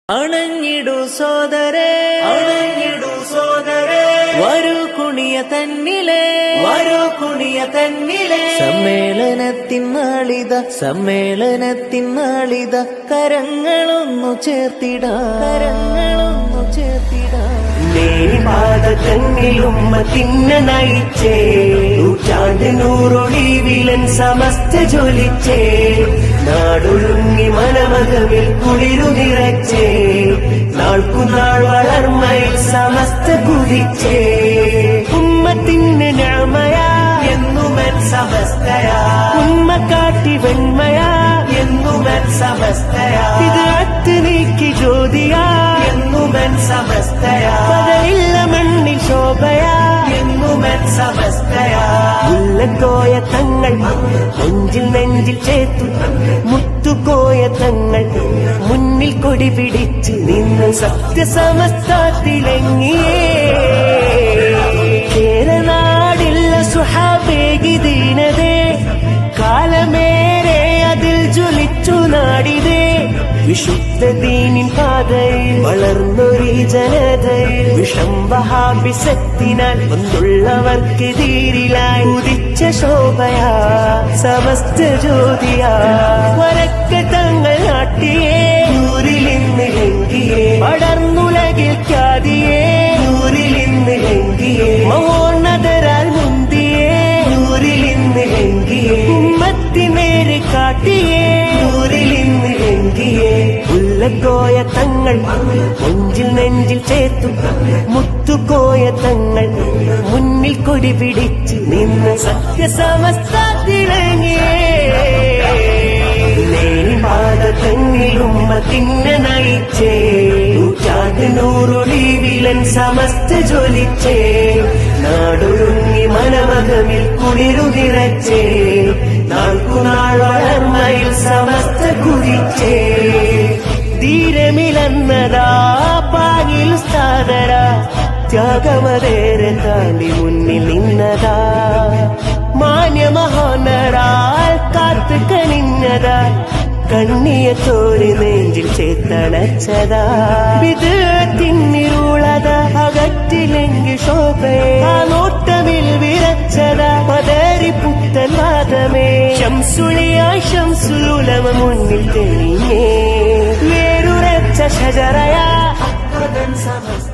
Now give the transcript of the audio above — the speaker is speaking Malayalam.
അണഞ്ഞിടു സോദരേ, അണഞ്ഞിടു സോദരേ, വരൂ കുണിയ തന്നിലെ, വരൂ കുണിയ തന്നിലെ. സമ്മേളനത്തിനാളിത, സമ്മേളനത്തിനാളിത, കരങ്ങളൊന്നു ചേർത്തിടാം, കരങ്ങളൊന്നു ചേർത്തിടാം. പാദത്തന്നിലുമ്മത്തിന്ന നയിച്ചേ, നൂറ്റാണ്ട് നൂറൊളിവിലൻ സമസ്ത ജ്വലിച്ചേ, നാടൊഴുങ്ങി മനമകവിൽ കുളിരു നിറച്ചേ, നാൾക്കുനാൾ വളർമ്മയിൽ സമസ്ത കുതിച്ചേ. ഉമ്മത്തിന് ഞാമയാ എന്നുമൻ സമസ്തയാ, ഉമ്മ കാട്ടി വെണ്മയാ എന്നുമൻ സമസ്തയാ, ഇത് അത്ത് നീക്കി ജ്യോതിയാ എന്നുമൻ സമസ്തയാ, പകലില്ല മണ്ണിൽ ശോഭയാ എന്നുമൻ സമസ്തയാ. മുല്ലക്കോയ തങ്ങൾ നെഞ്ചിൽ നെഞ്ചിൽ ചേർത്തു, മുത്തുകോയ തങ്ങൾ മുന്നിൽ കൊടി പിടിച്ച് നിന്ന് സത്യസമസ്ത തിളങ്ങിയേ. കേരനാടില്ല സുഹാബേകി ദീനതേ, കാലമേറെ അതിൽ ജ്വലിച്ചു നാടിതേ. വിശുദ്ധ ദീനിൻ പാതയിൽ വളർന്നൊരീ ജനതയിൽ വിഷം വഹാബിസത്തിനാൽ വന്നുള്ളവർക്കെതിരിലായി ഉദിച്ച ശോഭയാ സമസ്ത ജ്യോതിയാ. വരക്ക തങ്ങൾ നാട്ടിയേ നൂറിലിന്ന് ലംഘിയേ, പടർന്നുലകിൽ ഖ്യാതിയേ നൂറിലിന്ന് ലംഘിയേ, മഹോന്നതരാൽ മുന്തിയേ നൂറിലിന്ന് ലംഘിയേ, ഉമ്മത്തിനേര് കാട്ടിയേ നൂറിലിന്ന് ലംഘിയേ. മുല്ലക്കോയ തങ്ങൾ നെഞ്ചിൽ നെഞ്ചിൽ ചേർത്തു, മുത്തുകോയ തങ്ങൾ മുന്നിൽ കൊടി പിടിച്ച് നിന്ന് സത്യസമസ്ത തിളങ്ങിയേ. പാദത്തന്നിലുമ്മത്തിന്ന നയിച്ചേ, നൂറ്റാണ്ട് നൂറൊളിവിലൻ സമസ്ത ജ്വലിച്ചേ, നാടൊഴുങ്ങി മനമകമിൽ കുളിരു നിറച്ചേ, നാൾക്കുനാൾ വളർമ്മയിൽ സമസ്ത കുതിച്ചേ. ധീരമിലന്നതാ പാകിൽ സ്ഥാനര, ത്യാഗമതേറെ താണ്ടി മുന്നിൽ നിന്നതാ, മാന്യമഹോന്നരാൽ കാത്തു കണിഞ്ഞതാ, കണ്ണിയത്തോര് നെഞ്ചിൽ ചേത്തണച്ചതാ. വിധത്തിന്നിരുളത അകറ്റിലെങ്കിൽ ശോഭയെ, ആ നോട്ടമിൽ വിറച്ചതാ പതറി പുത്തൻ വാദമേ. ശംസുളിയായി ശംസുലുലമ മുന്നിൽ തെളിഞ്ഞേ, വേരുറച്ച ഷജറയാ സമസ്ത